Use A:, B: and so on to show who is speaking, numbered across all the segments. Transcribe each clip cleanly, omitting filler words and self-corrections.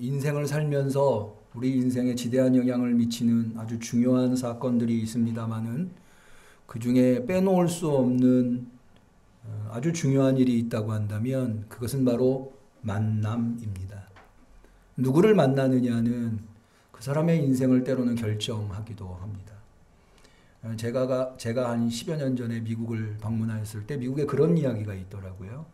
A: 인생을 살면서 우리 인생에 지대한 영향을 미치는 아주 중요한 사건들이 있습니다마는 그 중에 빼놓을 수 없는 아주 중요한 일이 있다고 한다면 그것은 바로 만남입니다. 누구를 만나느냐는 그 사람의 인생을 때로는 결정하기도 합니다. 제가 한 10여 년 전에 미국을 방문하였을 때 미국에 그런 이야기가 있더라고요.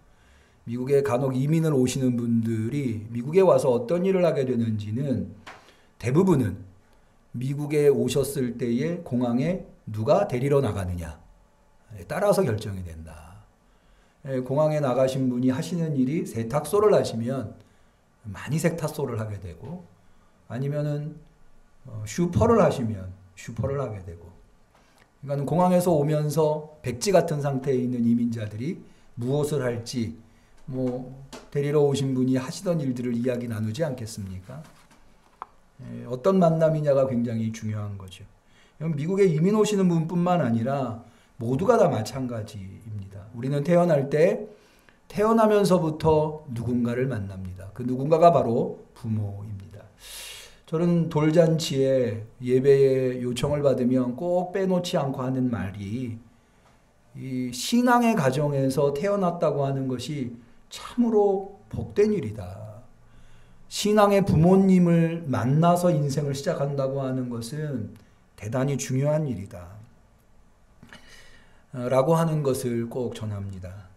A: 미국에 간혹 이민을 오시는 분들이 미국에 와서 어떤 일을 하게 되는지는 대부분은 미국에 오셨을 때에 공항에 누가 데리러 나가느냐 따라서 결정이 된다. 공항에 나가신 분이 하시는 일이 세탁소를 하시면 많이 세탁소를 하게 되고 아니면은 슈퍼를 하시면 슈퍼를 하게 되고 그러니까 공항에서 오면서 백지 같은 상태에 있는 이민자들이 무엇을 할지 데리러 오신 분이 하시던 일들을 이야기 나누지 않겠습니까? 어떤 만남이냐가 굉장히 중요한 거죠. 미국에 이민 오시는 분뿐만 아니라 모두가 다 마찬가지입니다. 우리는 태어날 때 태어나면서부터 누군가를 만납니다. 그 누군가가 바로 부모입니다. 저는 돌잔치에 예배에 요청을 받으면 꼭 빼놓지 않고 하는 말이 이 신앙의 가정에서 태어났다고 하는 것이 참으로 복된 일이다. 신앙의 부모님을 만나서 인생을 시작한다고 하는 것은 대단히 중요한 일이다. 라고 하는 것을 꼭 전합니다.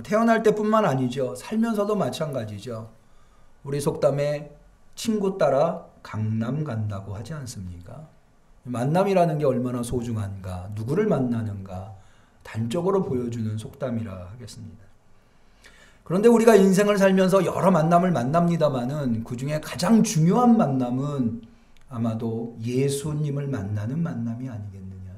A: 태어날 때뿐만 아니죠. 살면서도 마찬가지죠. 우리 속담에 친구 따라 강남 간다고 하지 않습니까? 만남이라는 게 얼마나 소중한가, 누구를 만나는가 단적으로 보여주는 속담이라 하겠습니다. 그런데 우리가 인생을 살면서 여러 만남을 만납니다마는 그 중에 가장 중요한 만남은 아마도 예수님을 만나는 만남이 아니겠느냐.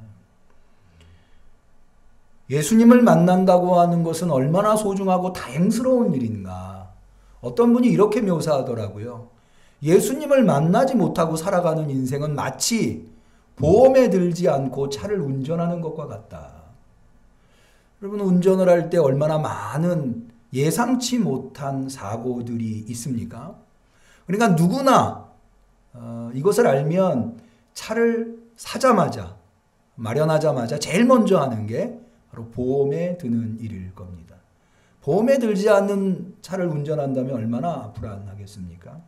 A: 예수님을 만난다고 하는 것은 얼마나 소중하고 다행스러운 일인가. 어떤 분이 이렇게 묘사하더라고요. 예수님을 만나지 못하고 살아가는 인생은 마치 보험에 들지 않고 차를 운전하는 것과 같다. 여러분 운전을 할 때 얼마나 많은 예상치 못한 사고들이 있습니까? 그러니까 누구나 이것을 알면 차를 사자마자 마련하자마자 제일 먼저 하는 게 바로 보험에 드는 일일 겁니다. 보험에 들지 않는 차를 운전한다면 얼마나 불안하겠습니까?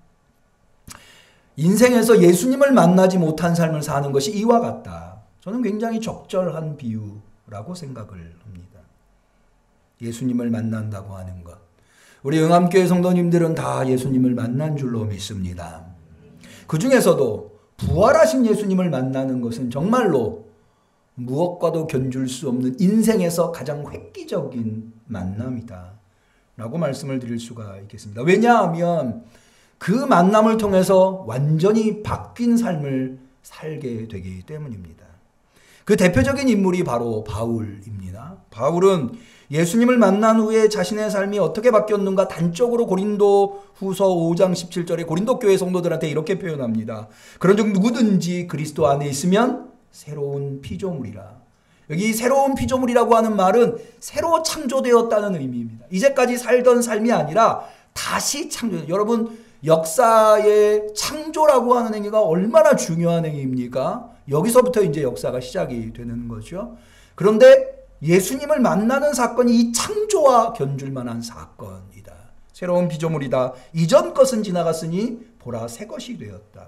A: 인생에서 예수님을 만나지 못한 삶을 사는 것이 이와 같다. 저는 굉장히 적절한 비유라고 생각을 합니다. 예수님을 만난다고 하는 것. 우리 응암교회 성도님들은 다 예수님을 만난 줄로 믿습니다. 그 중에서도 부활하신 예수님을 만나는 것은 정말로 무엇과도 견줄 수 없는 인생에서 가장 획기적인 만남이다. 라고 말씀을 드릴 수가 있겠습니다. 왜냐하면 그 만남을 통해서 완전히 바뀐 삶을 살게 되기 때문입니다. 그 대표적인 인물이 바로 바울입니다. 바울은 예수님을 만난 후에 자신의 삶이 어떻게 바뀌었는가 단적으로 고린도 후서 5장 17절에 고린도 교회 성도들한테 이렇게 표현합니다. 그런즉 누구든지 그리스도 안에 있으면 새로운 피조물이라. 여기 새로운 피조물이라고 하는 말은 새로 창조되었다는 의미입니다. 이제까지 살던 삶이 아니라 다시 창조. 여러분 역사의 창조라고 하는 행위가 얼마나 중요한 행위입니까? 여기서부터 이제 역사가 시작이 되는 거죠. 그런데 예수님을 만나는 사건이 이 창조와 견줄 만한 사건이다. 새로운 피조물이다. 이전 것은 지나갔으니 보라 새 것이 되었다.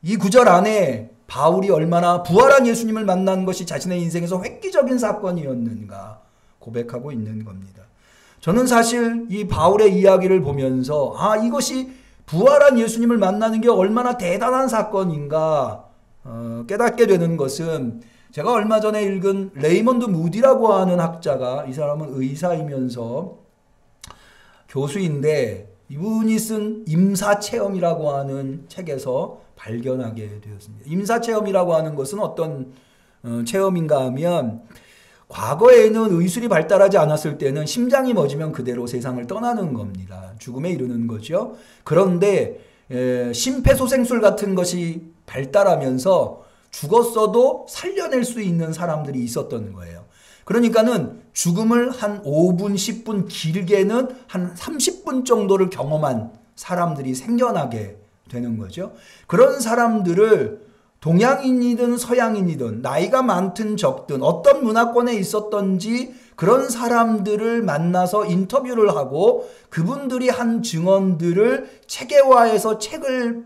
A: 이 구절 안에 바울이 얼마나 부활한 예수님을 만난 것이 자신의 인생에서 획기적인 사건이었는가 고백하고 있는 겁니다. 저는 사실 이 바울의 이야기를 보면서 이것이 부활한 예수님을 만나는 게 얼마나 대단한 사건인가 깨닫게 되는 것은 제가 얼마 전에 읽은 레이먼드 무디라고 하는 학자가 이 사람은 의사이면서 교수인데 이분이 쓴 임사체험이라고 하는 책에서 발견하게 되었습니다. 임사체험이라고 하는 것은 어떤 체험인가 하면 과거에는 의술이 발달하지 않았을 때는 심장이 멎으면 그대로 세상을 떠나는 겁니다. 죽음에 이르는 거죠. 그런데 심폐소생술 같은 것이 발달하면서 죽었어도 살려낼 수 있는 사람들이 있었던 거예요. 그러니까는 죽음을 한 5분, 10분, 길게는 한 30분 정도를 경험한 사람들이 생겨나게 되는 거죠. 그런 사람들을 동양인이든 서양인이든 나이가 많든 적든 어떤 문화권에 있었던지 그런 사람들을 만나서 인터뷰를 하고 그분들이 한 증언들을 체계화해서 책을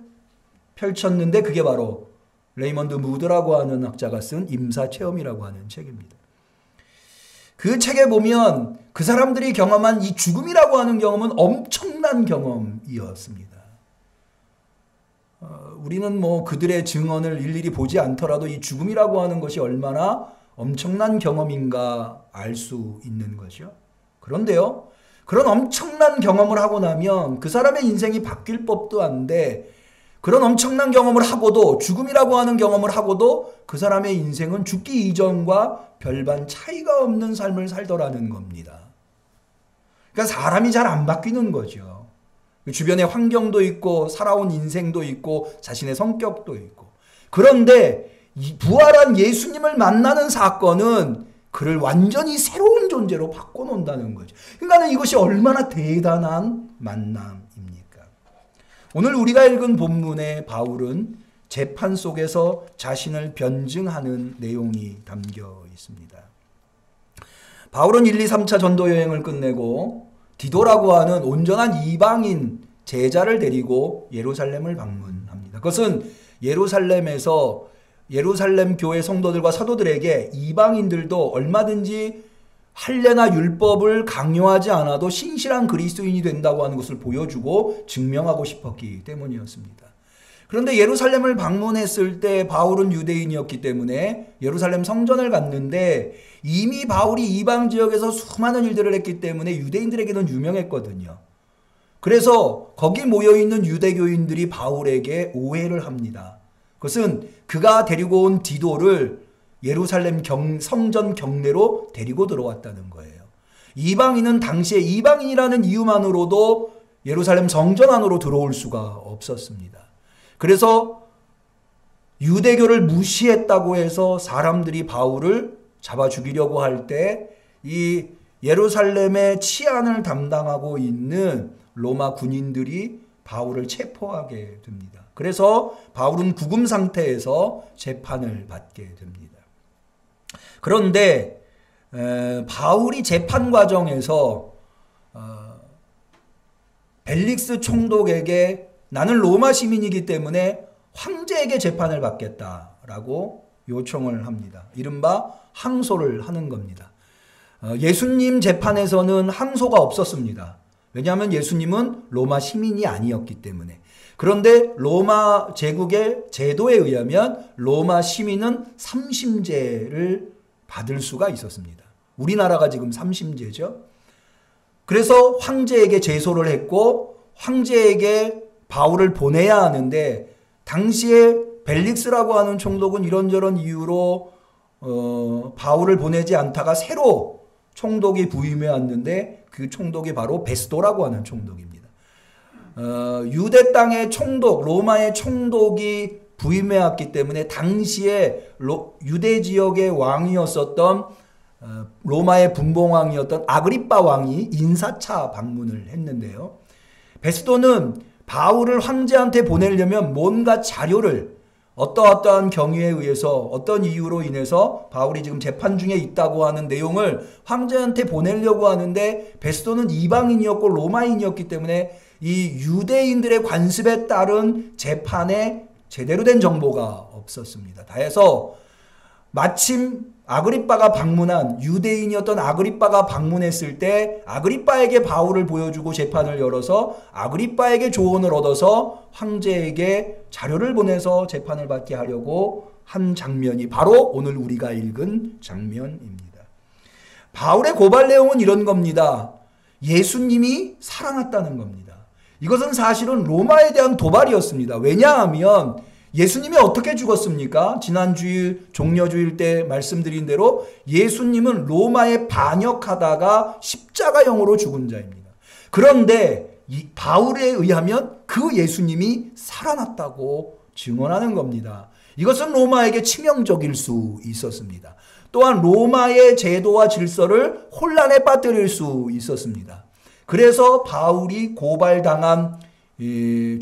A: 펼쳤는데 그게 바로 레이먼드 무드라고 하는 학자가 쓴 임사체험이라고 하는 책입니다. 그 책에 보면 그 사람들이 경험한 이 죽음이라고 하는 경험은 엄청난 경험이었습니다. 우리는 뭐 그들의 증언을 일일이 보지 않더라도 이 죽음이라고 하는 것이 얼마나 엄청난 경험인가 알 수 있는 거죠. 그런데요, 그런 엄청난 경험을 하고 나면 그 사람의 인생이 바뀔 법도 한데 그런 엄청난 경험을 하고도 죽음이라고 하는 경험을 하고도 그 사람의 인생은 죽기 이전과 별반 차이가 없는 삶을 살더라는 겁니다. 그러니까 사람이 잘 안 바뀌는 거죠. 주변의 환경도 있고 살아온 인생도 있고 자신의 성격도 있고. 그런데 이 부활한 예수님을 만나는 사건은 그를 완전히 새로운 존재로 바꿔놓는다는 거죠. 그러니까 이것이 얼마나 대단한 만남입니까? 오늘 우리가 읽은 본문의 바울은 재판 속에서 자신을 변증하는 내용이 담겨 있습니다. 바울은 1, 2, 3차 전도 여행을 끝내고 디도라고 하는 온전한 이방인 제자를 데리고 예루살렘을 방문합니다. 그것은 예루살렘에서 예루살렘 교회 성도들과 사도들에게 이방인들도 얼마든지 할례나 율법을 강요하지 않아도 신실한 그리스도인이 된다고 하는 것을 보여주고 증명하고 싶었기 때문이었습니다. 그런데 예루살렘을 방문했을 때 바울은 유대인이었기 때문에 예루살렘 성전을 갔는데 이미 바울이 이방 지역에서 수많은 일들을 했기 때문에 유대인들에게는 유명했거든요. 그래서 거기 모여있는 유대교인들이 바울에게 오해를 합니다. 그것은 그가 데리고 온 디도를 예루살렘 성전 경내로 데리고 들어왔다는 거예요. 이방인은 당시에 이방인이라는 이유만으로도 예루살렘 성전 안으로 들어올 수가 없었습니다. 그래서 유대교를 무시했다고 해서 사람들이 바울을 잡아 죽이려고 할 때 이 예루살렘의 치안을 담당하고 있는 로마 군인들이 바울을 체포하게 됩니다. 그래서 바울은 구금 상태에서 재판을 받게 됩니다. 그런데 바울이 재판 과정에서 벨릭스 총독에게 나는 로마 시민이기 때문에 황제에게 재판을 받겠다라고 요청을 합니다. 이른바 항소를 하는 겁니다. 예수님 재판에서는 항소가 없었습니다. 왜냐하면 예수님은 로마 시민이 아니었기 때문에. 그런데 로마 제국의 제도에 의하면 로마 시민은 삼심제를 받을 수가 있었습니다. 우리나라가 지금 삼심제죠. 그래서 황제에게 제소를 했고 황제에게 바울을 보내야 하는데 당시에 벨릭스라고 하는 총독은 이런저런 이유로 바울을 보내지 않다가 새로 총독이 부임해 왔는데 그 총독이 바로 베스도라고 하는 총독입니다. 유대 땅의 총독, 로마의 총독이 부임해 왔기 때문에 당시에 유대 지역의 왕이었었던 로마의 분봉왕이었던 아그리빠 왕이 인사차 방문을 했는데요. 베스도는 바울을 황제한테 보내려면 뭔가 자료를 어떠한 경위에 의해서 어떤 이유로 인해서 바울이 지금 재판 중에 있다고 하는 내용을 황제한테 보내려고 하는데 베스도는 이방인이었고 로마인이었기 때문에 이 유대인들의 관습에 따른 재판에 제대로 된 정보가 없었습니다. 해서 마침 아그리빠가 방문한 유대인이었던 아그리빠가 방문했을 때 아그리빠에게 바울을 보여주고 재판을 열어서 아그리빠에게 조언을 얻어서 황제에게 자료를 보내서 재판을 받게 하려고 한 장면이 바로 오늘 우리가 읽은 장면입니다. 바울의 고발 내용은 이런 겁니다. 예수님이 살아났다는 겁니다. 이것은 사실은 로마에 대한 도발이었습니다. 왜냐하면 예수님이 어떻게 죽었습니까? 지난 주일 종려주일 때 말씀드린 대로 예수님은 로마에 반역하다가 십자가형으로 죽은 자입니다. 그런데 이 바울에 의하면 그 예수님이 살아났다고 증언하는 겁니다. 이것은 로마에게 치명적일 수 있었습니다. 또한 로마의 제도와 질서를 혼란에 빠뜨릴 수 있었습니다. 그래서 바울이 고발당한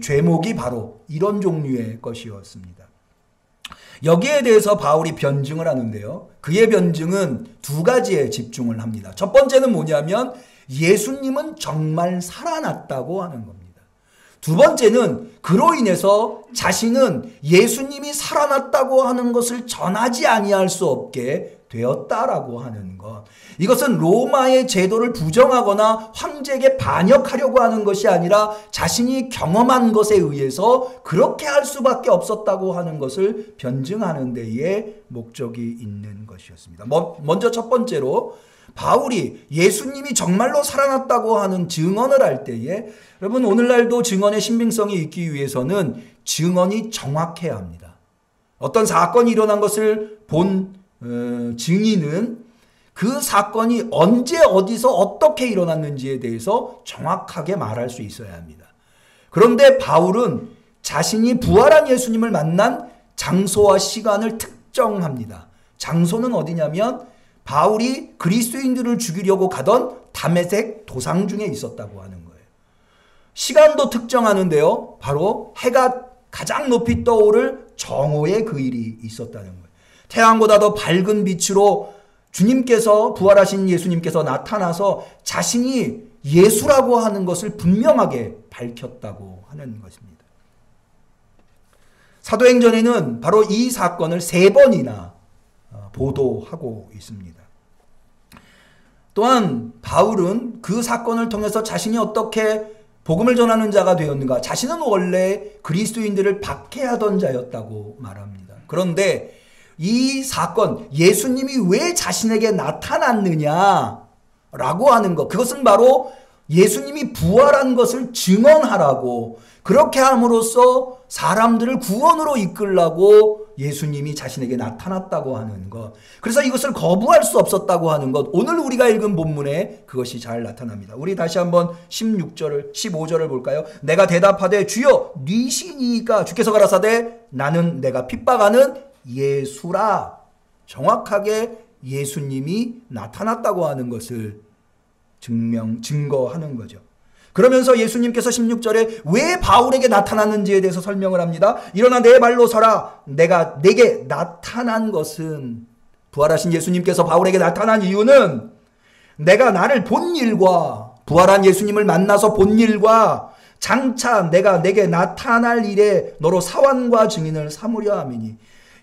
A: 죄목이 바로 이런 종류의 것이었습니다. 여기에 대해서 바울이 변증을 하는데요. 그의 변증은 두 가지에 집중을 합니다. 첫 번째는 뭐냐면 예수님은 정말 살아났다고 하는 겁니다. 두 번째는 그로 인해서 자신은 예수님이 살아났다고 하는 것을 전하지 아니할 수 없게 되었다라고 하는 것. 이것은 로마의 제도를 부정하거나 황제에게 반역하려고 하는 것이 아니라 자신이 경험한 것에 의해서 그렇게 할 수밖에 없었다고 하는 것을 변증하는 데에 목적이 있는 것이었습니다. 먼저 첫 번째로 바울이 예수님이 정말로 살아났다고 하는 증언을 할 때에, 여러분 오늘날도 증언의 신빙성이 있기 위해서는 증언이 정확해야 합니다. 어떤 사건이 일어난 것을 본 증인은 그 사건이 언제 어디서 어떻게 일어났는지에 대해서 정확하게 말할 수 있어야 합니다. 그런데 바울은 자신이 부활한 예수님을 만난 장소와 시간을 특정합니다. 장소는 어디냐면 바울이 그리스도인들을 죽이려고 가던 다메섹 도상 중에 있었다고 하는 거예요. 시간도 특정하는데요. 바로 해가 가장 높이 떠오를 정오에 그 일이 있었다는 거예요. 태양보다 더 밝은 빛으로 주님께서, 부활하신 예수님께서 나타나서 자신이 예수라고 하는 것을 분명하게 밝혔다고 하는 것입니다. 사도행전에는 바로 이 사건을 3번이나 보도하고 있습니다. 또한 바울은 그 사건을 통해서 자신이 어떻게 복음을 전하는 자가 되었는가, 자신은 원래 그리스도인들을 박해하던 자였다고 말합니다. 그런데 이 사건, 예수님이 왜 자신에게 나타났느냐라고 하는 것, 그것은 바로 예수님이 부활한 것을 증언하라고, 그렇게 함으로써 사람들을 구원으로 이끌라고 예수님이 자신에게 나타났다고 하는 것, 그래서 이것을 거부할 수 없었다고 하는 것, 오늘 우리가 읽은 본문에 그것이 잘 나타납니다. 우리 다시 한번 16절을 15절을 볼까요? 내가 대답하되 주여 니시니까, 주께서 가라사대 나는 내가 핍박하는 예수라. 정확하게 예수님이 나타났다고 하는 것을 증거하는 거죠. 그러면서 예수님께서 16절에 왜 바울에게 나타났는지에 대해서 설명을 합니다. 일어나 내 발로 서라. 내게 나타난 것은, 부활하신 예수님께서 바울에게 나타난 이유는 내가 나를 본 일과 부활한 예수님을 만나서 본 일과 장차 내가 내게 나타날 일에 너로 사환과 증인을 삼으려 함이니,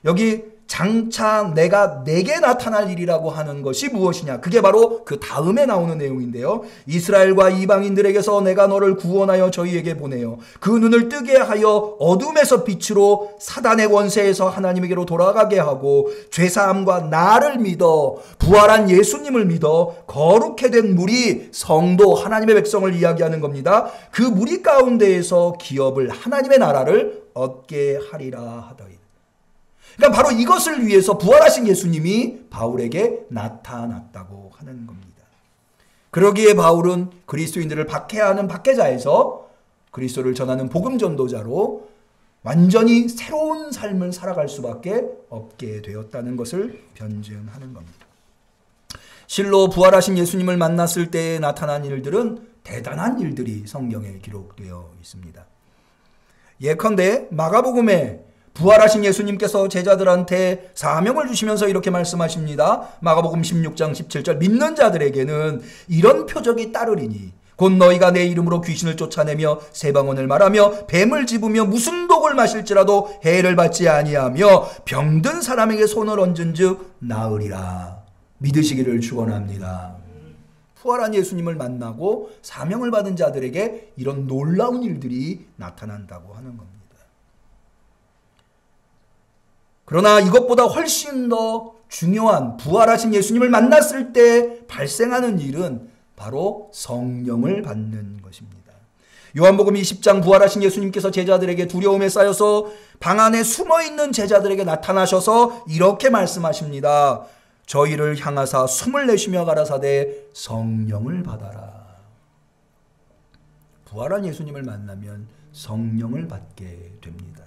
A: 여기 장차 내가 내게 나타날 일이라고 하는 것이 무엇이냐, 그게 바로 그 다음에 나오는 내용인데요. 이스라엘과 이방인들에게서 내가 너를 구원하여 저희에게 보내요 그 눈을 뜨게 하여 어둠에서 빛으로 사단의 원세에서 하나님에게로 돌아가게 하고 죄사함과 나를 믿어 부활한 예수님을 믿어 거룩해 된 무리 성도 하나님의 백성을 이야기하는 겁니다. 그 무리 가운데에서 기업을 하나님의 나라를 얻게 하리라 하더이다. 그러니까 바로 이것을 위해서 부활하신 예수님이 바울에게 나타났다고 하는 겁니다. 그러기에 바울은 그리스도인들을 박해하는 박해자에서 그리스도를 전하는 복음 전도자로 완전히 새로운 삶을 살아갈 수밖에 없게 되었다는 것을 변증하는 겁니다. 실로 부활하신 예수님을 만났을 때에 나타난 일들은 대단한 일들이 성경에 기록되어 있습니다. 예컨대 마가복음에 부활하신 예수님께서 제자들한테 사명을 주시면서 이렇게 말씀하십니다. 마가복음 16장 17절, 믿는 자들에게는 이런 표적이 따르리니 곧 너희가 내 이름으로 귀신을 쫓아내며 새 방언을 말하며 뱀을 집으며 무슨 독을 마실지라도 해를 받지 아니하며 병든 사람에게 손을 얹은즉 나으리라. 믿으시기를 축원합니다. 부활한 예수님을 만나고 사명을 받은 자들에게 이런 놀라운 일들이 나타난다고 하는 겁니다. 그러나 이것보다 훨씬 더 중요한 부활하신 예수님을 만났을 때 발생하는 일은 바로 성령을 받는 것입니다. 요한복음 20장, 부활하신 예수님께서 제자들에게 두려움에 쌓여서 방 안에 숨어있는 제자들에게 나타나셔서 이렇게 말씀하십니다. 저희를 향하사 숨을 내쉬며 가라사대 성령을 받아라. 부활한 예수님을 만나면 성령을 받게 됩니다.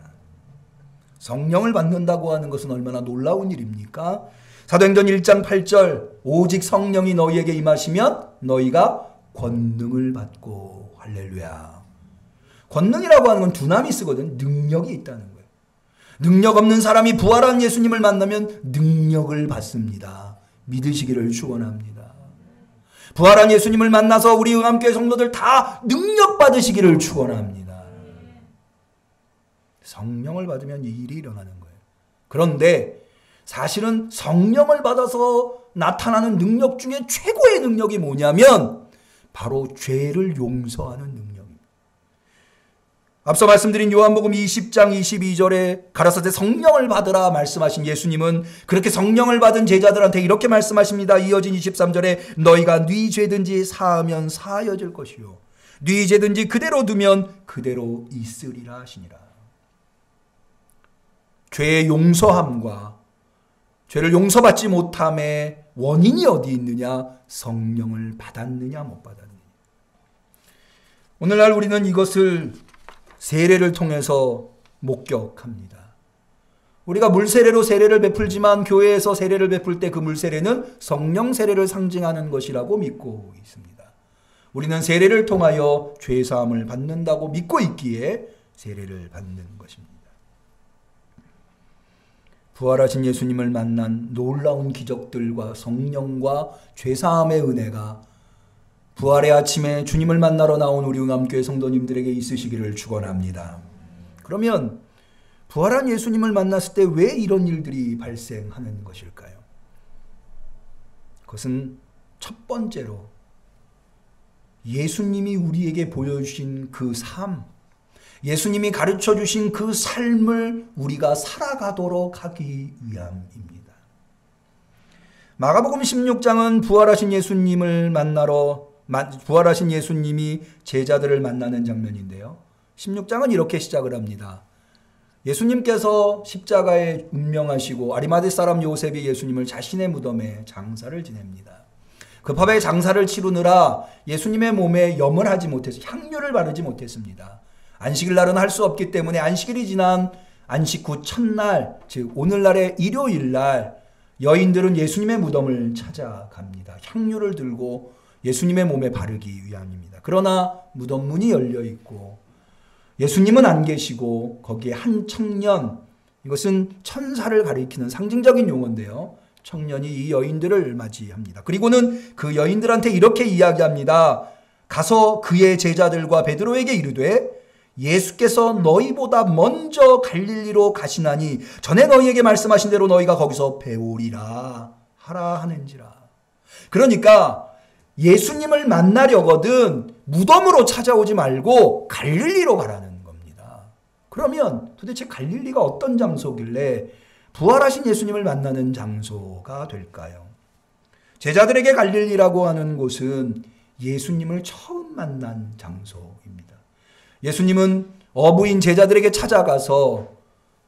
A: 성령을 받는다고 하는 것은 얼마나 놀라운 일입니까? 사도행전 1장 8절, 오직 성령이 너희에게 임하시면 너희가 권능을 받고, 할렐루야. 권능이라고 하는 건 두나미스거든. 능력이 있다는 거예요. 능력 없는 사람이 부활한 예수님을 만나면 능력을 받습니다. 믿으시기를 축원합니다. 부활한 예수님을 만나서 우리 응암교회 성도들 다 능력 받으시기를 축원합니다. 성령을 받으면 이 일이 일어나는 거예요. 그런데 사실은 성령을 받아서 나타나는 능력 중에 최고의 능력이 뭐냐면 바로 죄를 용서하는 능력입니다. 앞서 말씀드린 요한복음 20장 22절에 가라사대 성령을 받으라 말씀하신 예수님은 그렇게 성령을 받은 제자들한테 이렇게 말씀하십니다. 이어진 23절에 너희가 네 죄든지 사하면 사하여질 것이요 네 죄든지 그대로 두면 그대로 있으리라 하시니라. 죄의 용서함과 죄를 용서받지 못함의 원인이 어디 있느냐? 성령을 받았느냐 못 받았느냐. 오늘날 우리는 이것을 세례를 통해서 목격합니다. 우리가 물세례로 세례를 베풀지만 교회에서 세례를 베풀 때 그 물세례는 성령 세례를 상징하는 것이라고 믿고 있습니다. 우리는 세례를 통하여 죄사함을 받는다고 믿고 있기에 세례를 받는 것입니다. 부활하신 예수님을 만난 놀라운 기적들과 성령과 죄사함의 은혜가 부활의 아침에 주님을 만나러 나온 우리 응암교회 성도님들에게 있으시기를 축원합니다. 그러면 부활한 예수님을 만났을 때 왜 이런 일들이 발생하는 것일까요? 그것은 첫 번째로 예수님이 우리에게 보여주신 그 삶, 예수님이 가르쳐 주신 그 삶을 우리가 살아가도록 하기 위함입니다. 마가복음 16장은 부활하신 예수님이 제자들을 만나는 장면인데요. 16장은 이렇게 시작을 합니다. 예수님께서 십자가에 운명하시고 아리마대 사람 요셉이 예수님을 자신의 무덤에 장사를 지냅니다. 급하게 장사를 치르느라 예수님의 몸에 염을 하지 못해서 향유를 바르지 못했습니다. 안식일 날은 할 수 없기 때문에 안식일이 지난 안식 후 첫날, 즉 오늘날의 일요일 날 여인들은 예수님의 무덤을 찾아갑니다. 향유를 들고 예수님의 몸에 바르기 위함입니다. 그러나 무덤 문이 열려 있고 예수님은 안 계시고 거기에 한 청년, 이것은 천사를 가리키는 상징적인 용어인데요. 청년이 이 여인들을 맞이합니다. 그리고는 그 여인들한테 이렇게 이야기합니다. 가서 그의 제자들과 베드로에게 이르되 예수께서 너희보다 먼저 갈릴리로 가시나니 전에 너희에게 말씀하신 대로 너희가 거기서 배우리라 하라 하는지라. 그러니까 예수님을 만나려거든 무덤으로 찾아오지 말고 갈릴리로 가라는 겁니다. 그러면 도대체 갈릴리가 어떤 장소길래 부활하신 예수님을 만나는 장소가 될까요? 제자들에게 갈릴리라고 하는 곳은 예수님을 처음 만난 장소입니다. 예수님은 어부인 제자들에게 찾아가서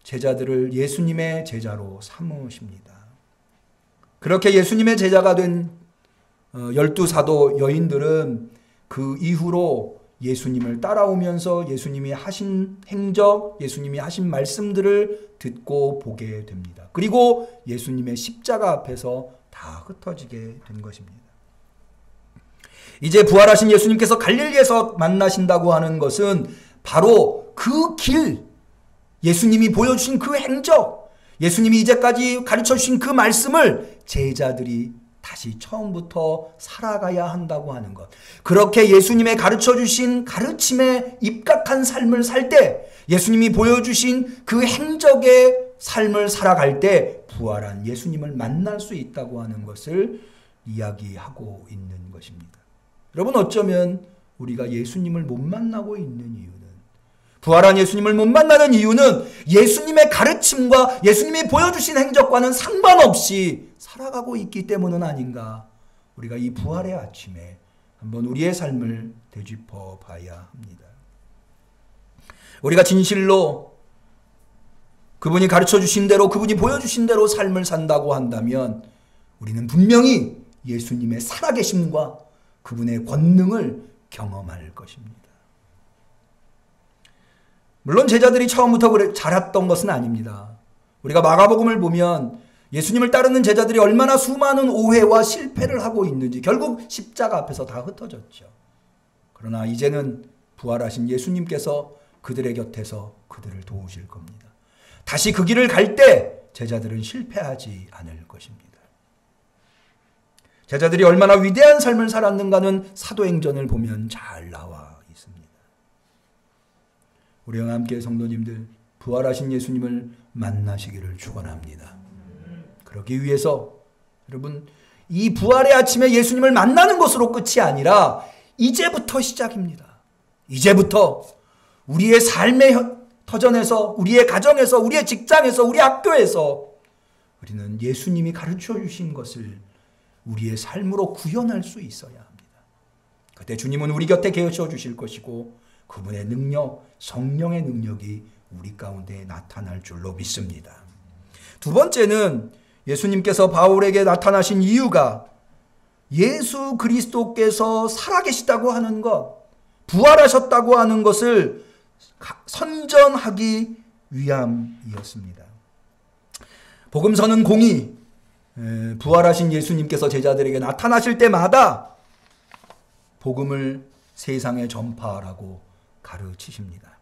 A: 제자들을 예수님의 제자로 삼으십니다. 그렇게 예수님의 제자가 된 12사도 여인들은 그 이후로 예수님을 따라오면서 예수님이 하신 행적, 예수님이 하신 말씀들을 듣고 보게 됩니다. 그리고 예수님의 십자가 앞에서 다 흩어지게 된 것입니다. 이제 부활하신 예수님께서 갈릴리에서 만나신다고 하는 것은 바로 그 길, 예수님이 보여주신 그 행적, 예수님이 이제까지 가르쳐주신 그 말씀을 제자들이 다시 처음부터 살아가야 한다고 하는 것. 그렇게 예수님의 가르쳐주신 가르침에 입각한 삶을 살 때, 예수님이 보여주신 그 행적의 삶을 살아갈 때 부활한 예수님을 만날 수 있다고 하는 것을 이야기하고 있는 것입니다. 여러분, 어쩌면 우리가 예수님을 못 만나고 있는 이유는, 부활한 예수님을 못 만나는 이유는 예수님의 가르침과 예수님이 보여주신 행적과는 상관없이 살아가고 있기 때문은 아닌가. 우리가 이 부활의 아침에 한번 우리의 삶을 되짚어 봐야 합니다. 우리가 진실로 그분이 가르쳐 주신 대로, 그분이 보여주신 대로 삶을 산다고 한다면 우리는 분명히 예수님의 살아계심과 그분의 권능을 경험할 것입니다. 물론 제자들이 처음부터 잘했던 것은 아닙니다. 우리가 마가복음을 보면 예수님을 따르는 제자들이 얼마나 수많은 오해와 실패를 하고 있는지 결국 십자가 앞에서 다 흩어졌죠. 그러나 이제는 부활하신 예수님께서 그들의 곁에서 그들을 도우실 겁니다. 다시 그 길을 갈 때 제자들은 실패하지 않을 것입니다. 제자들이 얼마나 위대한 삶을 살았는가는 사도행전을 보면 잘 나와 있습니다. 우리 영암교회 성도님들, 부활하신 예수님을 만나시기를 축원합니다. 그러기 위해서 여러분, 이 부활의 아침에 예수님을 만나는 것으로 끝이 아니라 이제부터 시작입니다. 이제부터 우리의 삶의 터전에서, 우리의 가정에서, 우리의 직장에서, 우리 학교에서 우리는 예수님이 가르쳐 주신 것을 우리의 삶으로 구현할 수 있어야 합니다. 그때 주님은 우리 곁에 계셔 주실 것이고 그분의 능력, 성령의 능력이 우리 가운데 나타날 줄로 믿습니다. 두 번째는 예수님께서 바울에게 나타나신 이유가 예수 그리스도께서 살아계시다고 하는 것, 부활하셨다고 하는 것을 선전하기 위함이었습니다. 복음서는 공히 부활하신 예수님께서 제자들에게 나타나실 때마다 복음을 세상에 전파하라고 가르치십니다.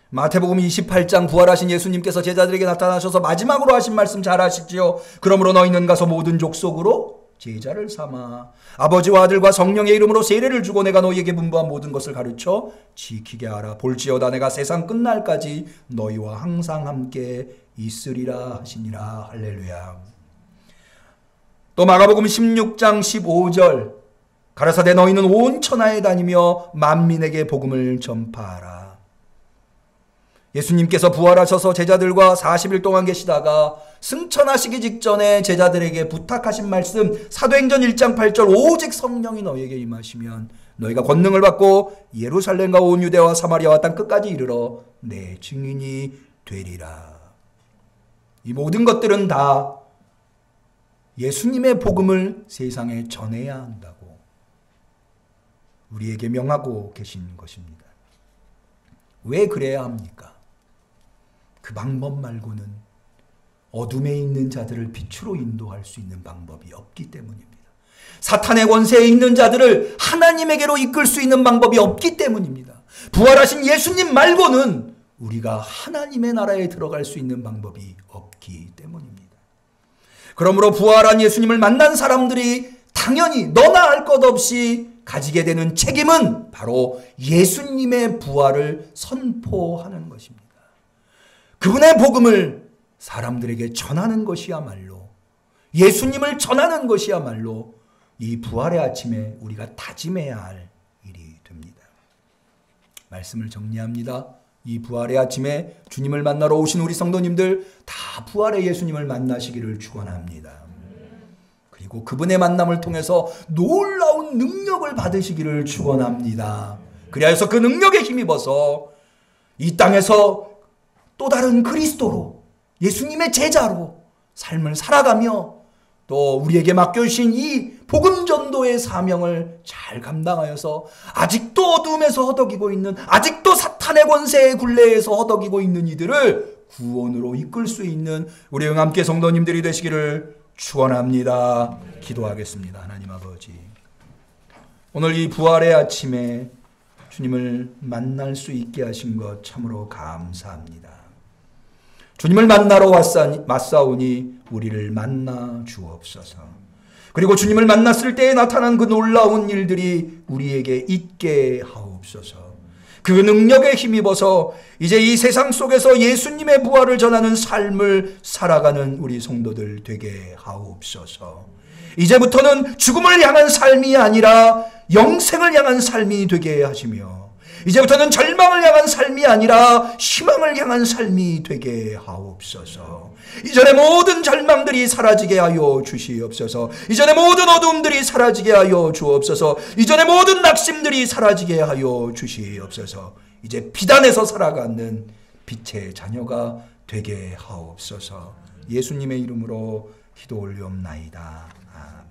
A: 마태복음 28장 부활하신 예수님께서 제자들에게 나타나셔서 마지막으로 하신 말씀 잘 아시지요? 그러므로 너희는 가서 모든 족속으로 제자를 삼아 아버지와 아들과 성령의 이름으로 세례를 주고 내가 너희에게 분부한 모든 것을 가르쳐 지키게 하라. 볼지어다 내가 세상 끝날까지 너희와 항상 함께 있으리라 하시니라. 할렐루야. 또 마가복음 16장 15절 가라사대 너희는 온 천하에 다니며 만민에게 복음을 전파하라. 예수님께서 부활하셔서 제자들과 40일 동안 계시다가 승천하시기 직전에 제자들에게 부탁하신 말씀 사도행전 1장 8절 오직 성령이 너희에게 임하시면 너희가 권능을 받고 예루살렘과 온 유대와 사마리아와 땅 끝까지 이르러 내 증인이 되리라. 이 모든 것들은 다 예수님의 복음을 세상에 전해야 한다고 우리에게 명하고 계신 것입니다. 왜 그래야 합니까? 그 방법 말고는 어둠에 있는 자들을 빛으로 인도할 수 있는 방법이 없기 때문입니다. 사탄의 권세에 있는 자들을 하나님에게로 이끌 수 있는 방법이 없기 때문입니다. 부활하신 예수님 말고는 우리가 하나님의 나라에 들어갈 수 있는 방법이 없기 때문입니다. 그러므로 부활한 예수님을 만난 사람들이 당연히 너나 할 것 없이 가지게 되는 책임은 바로 예수님의 부활을 선포하는 것입니다. 그분의 복음을 사람들에게 전하는 것이야말로, 예수님을 전하는 것이야말로 이 부활의 아침에 우리가 다짐해야 할 일이 됩니다. 말씀을 정리합니다. 이 부활의 아침에 주님을 만나러 오신 우리 성도님들 다 부활의 예수님을 만나시기를 축원합니다. 그리고 그분의 만남을 통해서 놀라운 능력을 받으시기를 축원합니다. 그리하여서 그 능력에 힘입어서 이 땅에서 또 다른 그리스도로 예수님의 제자로 삶을 살아가며 또 우리에게 맡겨주신 이 복음 전도의 사명을 잘 감당하여서 아직도 어둠에서 허덕이고 있는, 아직도 사탄의 권세의 굴레에서 허덕이고 있는 이들을 구원으로 이끌 수 있는 우리 영암교회 성도님들이 되시기를 축원합니다. 기도하겠습니다. 하나님 아버지, 오늘 이 부활의 아침에 주님을 만날 수 있게 하신 것 참으로 감사합니다. 주님을 만나러 왔사오니 우리를 만나 주옵소서. 그리고 주님을 만났을 때에 나타난 그 놀라운 일들이 우리에게 있게 하옵소서. 그 능력에 힘입어서 이제 이 세상 속에서 예수님의 부활을 전하는 삶을 살아가는 우리 성도들 되게 하옵소서. 이제부터는 죽음을 향한 삶이 아니라 영생을 향한 삶이 되게 하시며, 이제부터는 절망을 향한 삶이 아니라 희망을 향한 삶이 되게 하옵소서. 이전의 모든 절망들이 사라지게 하여 주시옵소서. 이전의 모든 어두움들이 사라지게 하여 주옵소서. 이전의 모든 낙심들이 사라지게 하여 주시옵소서. 이제 비단에서 살아가는 빛의 자녀가 되게 하옵소서. 예수님의 이름으로 기도 올리옵나이다. 아멘.